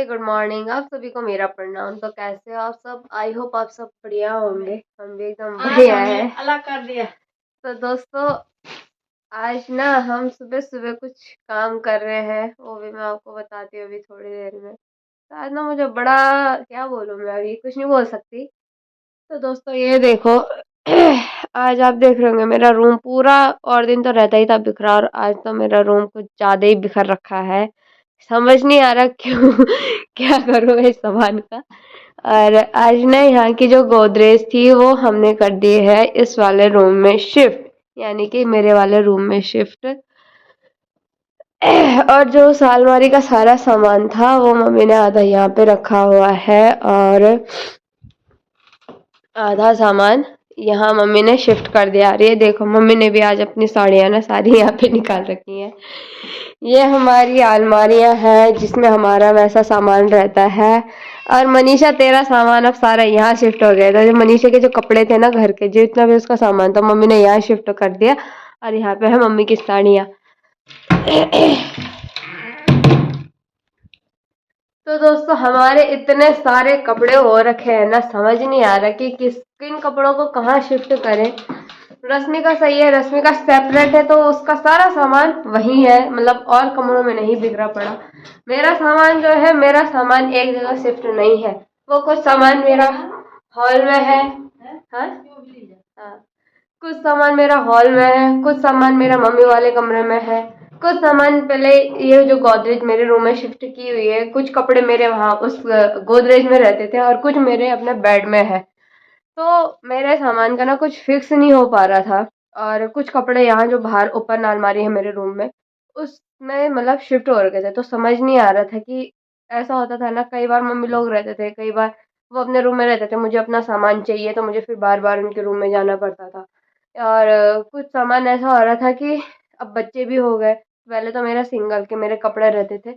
Good morning. आप सभी को मेरा प्रणाम। तो कैसे हो आप सब? आई होप आप सब बढ़िया होंगे। हम भी एकदम बढ़िया है। अलग कर दिया। तो दोस्तों, आज ना हम सुबह सुबह कुछ काम कर रहे हैं, वो भी मैं आपको बताती हूँ अभी थोड़ी देर में। तो आज ना मुझे बड़ा, क्या बोलूँ, मैं अभी कुछ नहीं बोल सकती। तो दोस्तों ये देखो, आज आप देख रहे होंगे मेरा रूम पूरा, और दिन तो रहता ही था बिखरा, और आज तो मेरा रूम कुछ ज्यादा ही बिखर रखा है। समझ नहीं आ रहा क्यों। क्या करूँ इस सामान का। और आज ना यहाँ की जो गोदरेज थी वो हमने कर दी है इस वाले रूम में शिफ्ट, यानी कि मेरे वाले रूम में शिफ्ट। और जो उस अलमारी का सारा सामान था वो मम्मी ने आधा यहाँ पे रखा हुआ है, और आधा सामान यहाँ मम्मी ने शिफ्ट कर दिया। और ये देखो, मम्मी ने भी आज अपनी साड़ियाँ ना सारी यहाँ पे निकाल रखी हैं। ये हमारी अलमारियाँ हैं जिसमें हमारा वैसा सामान रहता है। और मनीषा, तेरा सामान अब सारा यहाँ शिफ्ट हो गया था। जो मनीषा के जो कपड़े थे ना घर के, जितना भी उसका सामान था, मम्मी ने यहाँ शिफ्ट कर दिया। और यहाँ पे है मम्मी की साड़ियाँ। तो दोस्तों, हमारे इतने सारे कपड़े हो रखे हैं ना, समझ नहीं आ रहा कि किन कपड़ों को कहाँ शिफ्ट करें। रश्मि का सही है, रश्मि का सेपरेट है तो उसका सारा सामान वही है, मतलब और कमरों में नहीं बिखरा पड़ा। मेरा सामान जो है, मेरा सामान एक जगह शिफ्ट नहीं है। वो कुछ सामान मेरा हॉल में है। हाँ, हाँ। कुछ सामान मेरा हॉल में है, कुछ सामान मेरा मम्मी वाले कमरे में है, कुछ सामान पहले ये जो गोदरेज मेरे रूम में शिफ्ट की हुई है, कुछ कपड़े मेरे वहाँ उस गोदरेज में रहते थे, और कुछ मेरे अपने बेड में है। तो मेरे सामान का ना कुछ फिक्स नहीं हो पा रहा था। और कुछ कपड़े यहाँ जो बाहर ऊपर अलमारी है मेरे रूम में, उसमें मतलब शिफ्ट हो रखे थे। तो समझ नहीं आ रहा था कि ऐसा होता था ना, कई बार मम्मी लोग रहते थे, कई बार वो अपने रूम में रहते थे, मुझे अपना सामान चाहिए तो मुझे फिर बार बार उनके रूम में जाना पड़ता था। और कुछ सामान ऐसा हो रहा था कि अब बच्चे भी हो गए। पहले तो मेरा सिंगल के मेरे कपड़े रहते थे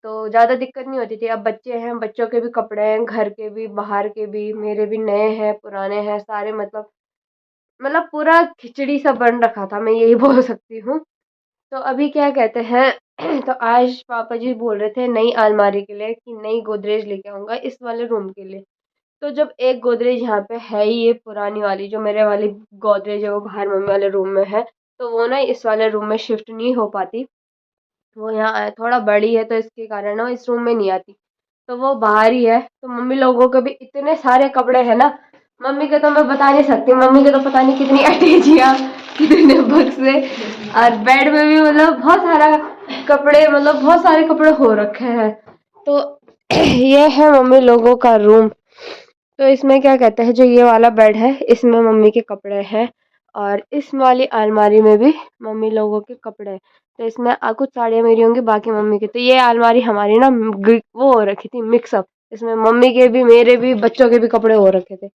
तो ज़्यादा दिक्कत नहीं होती थी। अब बच्चे हैं, बच्चों के भी कपड़े हैं, घर के भी, बाहर के भी, मेरे भी, नए हैं पुराने हैं सारे, मतलब पूरा खिचड़ी सा बन रखा था, मैं यही बोल सकती हूँ। तो अभी क्या कहते हैं, तो आज पापा जी बोल रहे थे नई अलमारी के लिए कि नई गोदरेज लेके आऊँगा इस वाले रूम के लिए। तो जब एक गोदरेज यहाँ पे है ही, ये पुरानी वाली जो मेरे वाली गोदरेज है वो बाहर मम्मी वाले रूम में है, तो वो ना इस वाले रूम में शिफ्ट नहीं हो पाती। वो यहाँ थोड़ा बड़ी है तो इसके कारण ना वो इस रूम में नहीं आती, तो वो बाहर ही है। तो मम्मी लोगों के भी इतने सारे कपड़े हैं ना, मम्मी के तो मैं बता नहीं सकती, मम्मी के तो पता नहीं कितनी अटैचियाँ, कितने बक्से, और बेड में भी मतलब बहुत सारा कपड़े, मतलब बहुत सारे कपड़े हो रखे हैं। तो ये है मम्मी लोगों का रूम। तो इसमें क्या कहते हैं, जो ये वाला बेड है इसमें मम्मी के कपड़े हैं, और इस वाली अलमारी में भी मम्मी लोगों के कपड़े हैं। तो इसमें कुछ साड़ियाँ मेरी होंगी, बाकी मम्मी की। तो ये अलमारी हमारी ना वो हो रखी थी मिक्सअप, इसमें मम्मी के भी, मेरे भी, बच्चों के भी कपड़े हो रखे थे,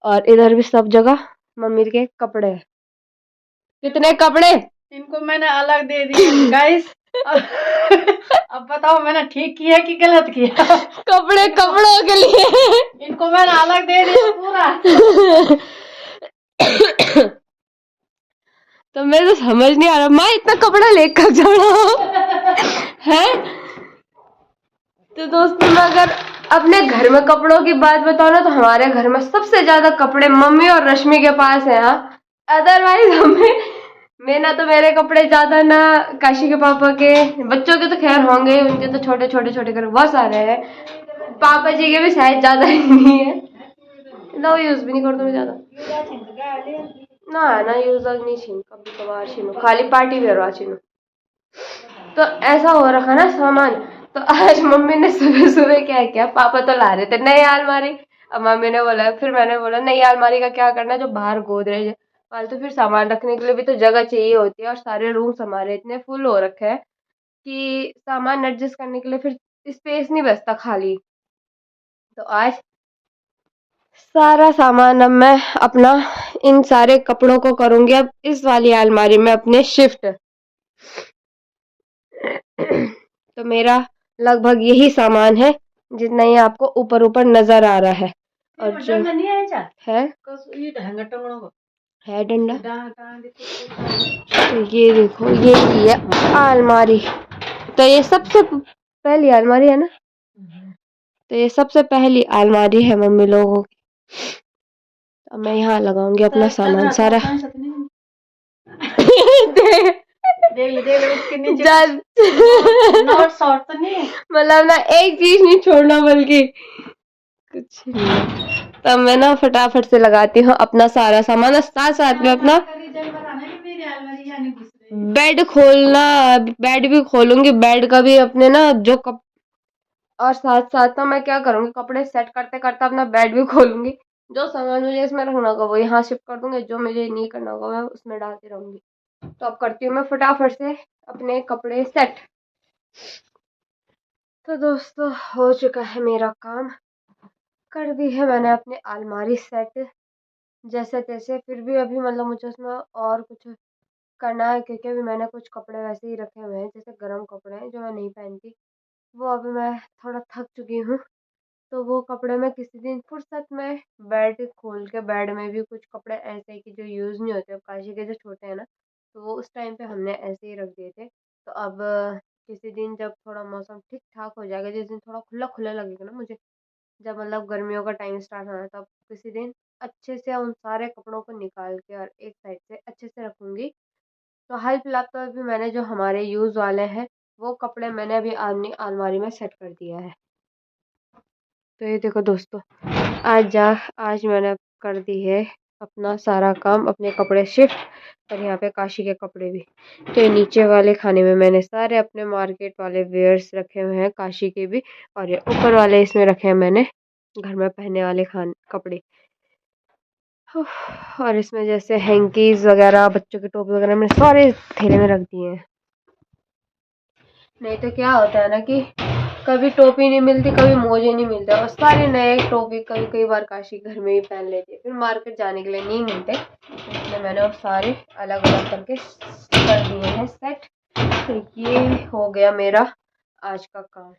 और इधर भी सब जगह मम्मी के कपड़े हैं। कितने कपड़े इनको मैंने अलग दे दिया गाइस। अब बताओ मैंने ठीक किया कि गलत किया। कपड़े कपड़ों के लिए इनको मैंने अलग दे दिया पूरा। तो मेरे तो समझ नहीं आ रहा, माँ इतना कपड़ा लेकर जाना है। तो दोस्तों, मैं अगर अपने घर में कपड़ों की बात बताऊँ ना, तो हमारे घर में सबसे ज्यादा कपड़े मम्मी और रश्मि के पास है। हाँ, अदरवाइज हमें, मैं ना तो मेरे कपड़े ज्यादा, ना काशी के पापा के। बच्चों के तो खैर होंगे, उनके तो छोटे छोटे छोटे कर बहुत सारे हैं। पापा जी के भी शायद ज्यादा ही नहीं है ना, यूज भी नहीं करता मैं ज्यादा ना यूज नहीं छीन, कभी कभार छीनू, खाली पार्टी वेयर छीनू। तो ऐसा हो रखा ना सामान। तो आज मम्मी ने सुबह सुबह क्या किया, पापा तो ला रहे थे नई अलमारी। अब मम्मी ने बोला, फिर मैंने बोला नई अलमारी का क्या करना, जो बाहर गोदरेज है फालतू, फिर सामान रखने के लिए भी तो जगह चाहिए होती है, और सारे रूम्स हमारे इतने फुल हो रखे हैं कि सामान एडजस्ट करने के लिए फिर स्पेस नहीं बचता खाली। तो आज सारा सामान अब मैं अपना, इन सारे कपड़ों को करूंगी अब इस वाली अलमारी में अपने शिफ्ट। तो मेरा लगभग यही सामान है जितना ये आपको ऊपर ऊपर नजर आ रहा है। और जो है डंडा, तो ये देखो, ये है अलमारी। तो ये सबसे पहली अलमारी है ना, तो ये सबसे पहली अलमारी है मम्मी लोगों की। अब मैं यहाँ लगाऊंगी अपना सामान सारा। देख ले उसके नीचे जब नॉट शॉर्ट तो नहीं है। मतलब ना एक चीज नहीं छोड़ना, बल्कि कुछ नहीं। तब मैं ना फटाफट से लगाती हूँ अपना सारा सामान, और साथ साथ में अपना बेड खोलना, बेड भी खोलूंगी, बेड का भी अपने ना जो कप, और साथ साथ ना मैं क्या करूंगी, कपड़े सेट करते करते अपना बेड भी खोलूंगी। जो सामान मुझे इसमें रखना होगा वो यहाँ शिफ्ट कर दूंगी, जो मुझे नहीं करना होगा मैं उसमें डालती रहूंगी। तो अब करती हूँ मैं फटाफट से अपने कपड़े सेट। तो दोस्तों हो चुका है मेरा काम, कर दी है मैंने अपनी अलमारी सेट जैसे तैसे। फिर भी अभी मतलब मुझे उसमें और कुछ करना है, क्योंकि अभी मैंने कुछ कपड़े वैसे ही रखे हुए हैं जैसे गर्म कपड़े हैं जो मैं नहीं पहनती, वो अभी मैं थोड़ा थक चुकी हूँ। तो वो कपड़े मैं किसी दिन फुर्सत में बेड खोल के, बेड में भी कुछ कपड़े ऐसे हैं कि जो यूज़ नहीं होते, काशी के जो छोटे हैं ना, तो वो उस टाइम पे हमने ऐसे ही रख दिए थे। तो अब किसी दिन जब थोड़ा मौसम ठीक ठाक हो जाएगा, जिस दिन थोड़ा खुला खुला लगेगा ना मुझे, जब मतलब गर्मियों का टाइम स्टार्ट होना है, तब किसी दिन अच्छे से उन सारे कपड़ों को निकाल के और एक साइड से अच्छे से रखूंगी। तो हाल फिलहाल तो अभी मैंने जो हमारे यूज़ वाले हैं वो कपड़े मैंने अभी अपनी अलमारी में सेट कर दिया है। तो ये देखो दोस्तों, आज मैंने कर दी है अपना सारा काम, अपने कपड़े शिफ्ट, और यहाँ पे काशी के कपड़े भी। तो ये नीचे वाले खाने में मैंने सारे अपने मार्केट वाले वेयर्स रखे हुए हैं, काशी के भी, और ये ऊपर वाले इसमें रखे हैं मैंने घर में पहनने वाले कपड़े। और इसमें जैसे हैंकीज वगैरह, बच्चों की टोपी वगैरह मैंने सारे थैले में रख दिए हैं। नहीं तो क्या होता है ना कि कभी टोपी नहीं मिलती, कभी मोजे नहीं मिलते, और सारे नए टोपी कभी कई बार काशी घर में ही पहन लेती है, फिर मार्केट जाने के लिए नहीं मिलते, इसलिए मैंने वो सारे अलग अलग करके कर दिए हैं सेट। तो ये हो गया मेरा आज का काम।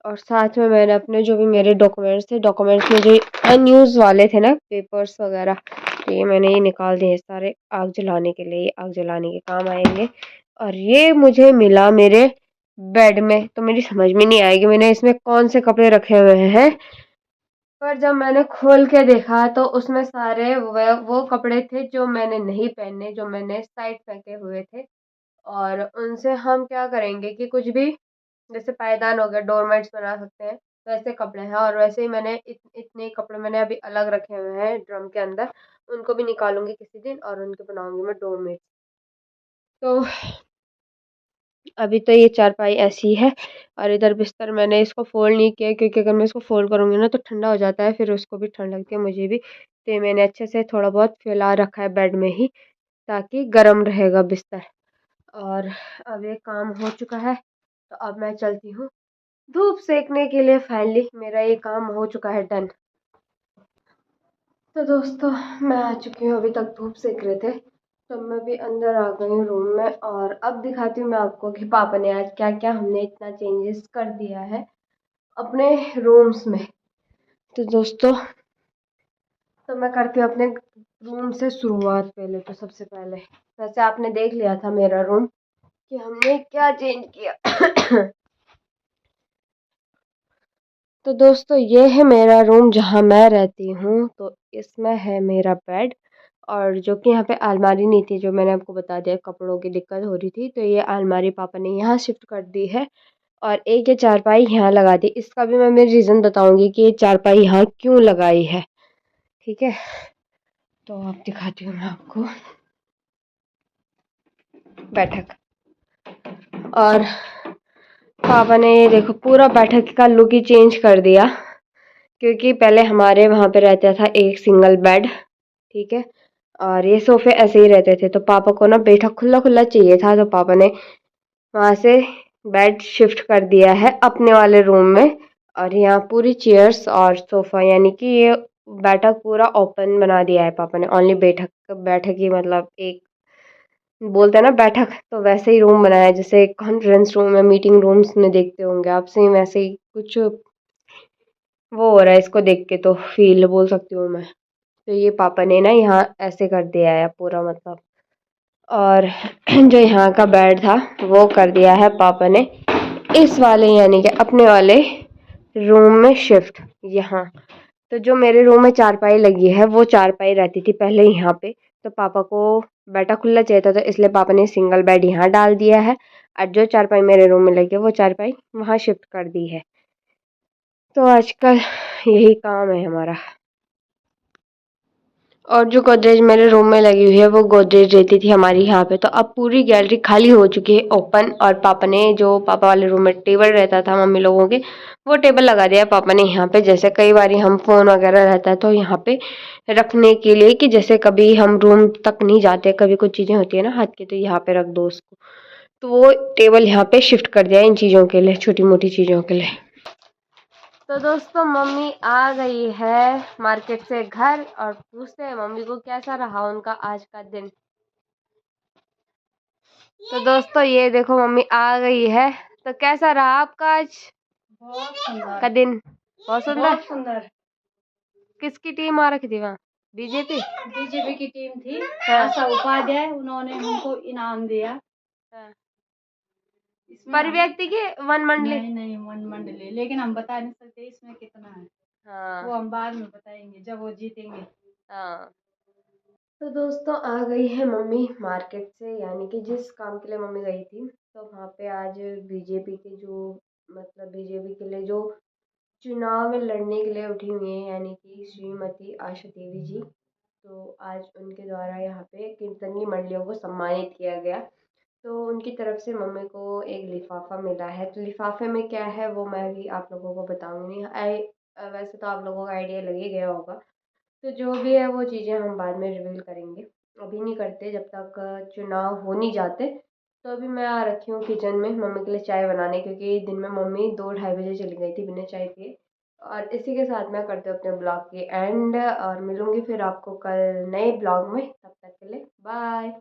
और साथ में मैंने अपने जो भी मेरे डॉक्यूमेंट्स थे, डॉक्यूमेंट्स में जो अनयूज वाले थे ना, पेपर्स वगैरह, तो ये मैंने ये निकाल दिए सारे आग जलाने के लिए, आग जलाने के काम आएंगे। और ये मुझे मिला मेरे बेड में, तो मेरी समझ में नहीं आएगी मैंने इसमें कौन से कपड़े रखे हुए हैं, पर जब मैंने खोल के देखा तो उसमें सारे वो कपड़े थे जो मैंने नहीं पहने, जो मैंने साइड फेंके हुए थे। और उनसे हम क्या करेंगे कि कुछ भी, जैसे पायदान हो गया, डोरमेट्स बना सकते हैं, वैसे कपड़े हैं। और वैसे ही मैंने इतने कपड़े मैंने अभी अलग रखे हुए हैं ड्रम के अंदर, उनको भी निकालूंगी किसी दिन और उनके बनाऊंगी मैं डोरमेट। तो अभी तो ये चारपाई ऐसी है, और इधर बिस्तर मैंने इसको फोल्ड नहीं किया, क्योंकि अगर मैं इसको फोल्ड करूँगी ना तो ठंडा हो जाता है, फिर उसको भी ठंड लगती है मुझे भी। तो ये मैंने अच्छे से थोड़ा बहुत फैला रखा है बेड में ही, ताकि गर्म रहेगा बिस्तर। और अब ये काम हो चुका है, तो अब मैं चलती हूँ धूप सेकने के लिए। फाइनली मेरा ये काम हो चुका है डन। तो दोस्तों मैं आ चुकी हूँ, अभी तक धूप सेक रहे थे, तो मैं भी अंदर आ गई हूँ रूम में। और अब दिखाती हूँ मैं आपको कि पापा ने आज क्या क्या हमने इतना चेंजेस कर दिया है अपने रूम्स में। तो दोस्तों, तो मैं करती हूँ अपने रूम से शुरुआत। पहले तो सबसे पहले वैसे आपने देख लिया था मेरा रूम कि हमने क्या चेंज किया। तो दोस्तों ये है मेरा रूम जहाँ मैं रहती हूँ। तो इसमें है मेरा बेड, और जो कि यहाँ पे अलमारी नहीं थी, जो मैंने आपको बता दिया कपड़ों की दिक्कत हो रही थी, तो ये अलमारी पापा ने यहाँ शिफ्ट कर दी है। और एक ये चारपाई यहाँ लगा दी, इसका भी मैं मेरी रीज़न बताऊंगी कि ये चारपाई यहाँ क्यों लगाई है, ठीक है। तो आप दिखाती हूँ मैं आपको बैठक। और पापा ने ये देखो पूरा बैठक का लुक ही चेंज कर दिया, क्योंकि पहले हमारे वहाँ पे रहता था एक सिंगल बेड, ठीक है, और ये सोफे ऐसे ही रहते थे। तो पापा को ना बैठक खुला खुला चाहिए था, तो पापा ने वहाँ से बेड शिफ्ट कर दिया है अपने वाले रूम में। और यहाँ पूरी चेयर्स और सोफ़ा, यानी कि ये बैठक पूरा ओपन बना दिया है पापा ने। ओनली बैठक बैठक ही, मतलब एक बोलते हैं ना बैठक, तो वैसे ही रूम बनाया है, जैसे कॉन्फ्रेंस रूम या मीटिंग रूम्स में देखते होंगे आप, सेम वैसे ही कुछ वो हो रहा है इसको देख के, तो फील बोल सकती हूँ मैं। तो ये पापा ने ना यहाँ ऐसे कर दिया है पूरा, मतलब। और जो यहाँ का बेड था वो कर दिया है पापा ने इस वाले यानी कि अपने वाले रूम में शिफ्ट। यहाँ तो जो मेरे रूम में चारपाई लगी है वो चारपाई रहती थी पहले यहाँ पे, तो पापा को बेटा खुला चाहिए था तो इसलिए पापा ने सिंगल बेड यहाँ डाल दिया है, और जो चारपाई मेरे रूम में लगी है वो चारपाई वहाँ शिफ्ट कर दी है। तो आजकल यही काम है हमारा। और जो गोदरेज मेरे रूम में लगी हुई है वो गोदरेज रहती थी हमारी यहाँ पे, तो अब पूरी गैलरी खाली हो चुकी है ओपन, और पापा ने जो पापा वाले रूम में टेबल रहता था मम्मी लोगों के, वो टेबल लगा दिया पापा ने यहाँ पे। जैसे कई बार हम फोन वगैरह रहता है तो यहाँ पे रखने के लिए, कि जैसे कभी हम रूम तक नहीं जाते, कभी कुछ चीजें होती है ना हाथ की, तो यहाँ पे रख दो उसको, तो वो टेबल यहाँ पे शिफ्ट कर दिया इन चीजों के लिए, छोटी मोटी चीजों के लिए। तो दोस्तों मम्मी आ गई है मार्केट से घर, और पूछते हैं मम्मी को कैसा रहा उनका आज का दिन। तो दोस्तों ये देखो मम्मी आ गई है, तो कैसा रहा आपका आज बहुत सुंदर का दिन? बहुत सुंदर। बहुत सुंदर। किसकी टीम आ रखी थी वहाँ? बीजेपी? बीजेपी की टीम थी। हाँ। आशा उपाध्याय, उन्होंने हमको इनाम दिया। हाँ। इसमें पर व्यक्ति की वन मंडली? नहीं वन मंडली, लेकिन हम बता नहीं सकते इसमें कितना है। हाँ। वो हम बाद में बताएंगे जब वो जीतेंगे। हाँ। तो दोस्तों आ गई है मम्मी मार्केट से, यानी कि जिस काम के लिए मम्मी गई थी, तो वहाँ पे आज बीजेपी के जो, मतलब बीजेपी के लिए जो चुनाव में लड़ने के लिए उठी हुई हैं, यानी कि श्रीमती आशा देवी जी, तो आज उनके द्वारा यहाँ पे कीर्तनी मंडलियों को सम्मानित किया गया। तो उनकी तरफ से मम्मी को एक लिफाफा मिला है, तो लिफाफे में क्या है वो मैं भी आप लोगों को बताऊंगी। वैसे तो आप लोगों का आइडिया लग ही गया होगा, तो जो भी है वो चीज़ें हम बाद में रिवील करेंगे, अभी नहीं करते जब तक चुनाव हो नहीं जाते। तो अभी मैं आ रखी हूँ किचन में मम्मी के लिए चाय बनाने, क्योंकि दिन में मम्मी 2-2:30 बजे चली गई थी बिना चाय पिए। और इसी के साथ मैं करती हूँ अपने ब्लॉग की एंड, और मिलूंगी फिर आपको कल नए ब्लॉग में। तब तक के लिए बाय।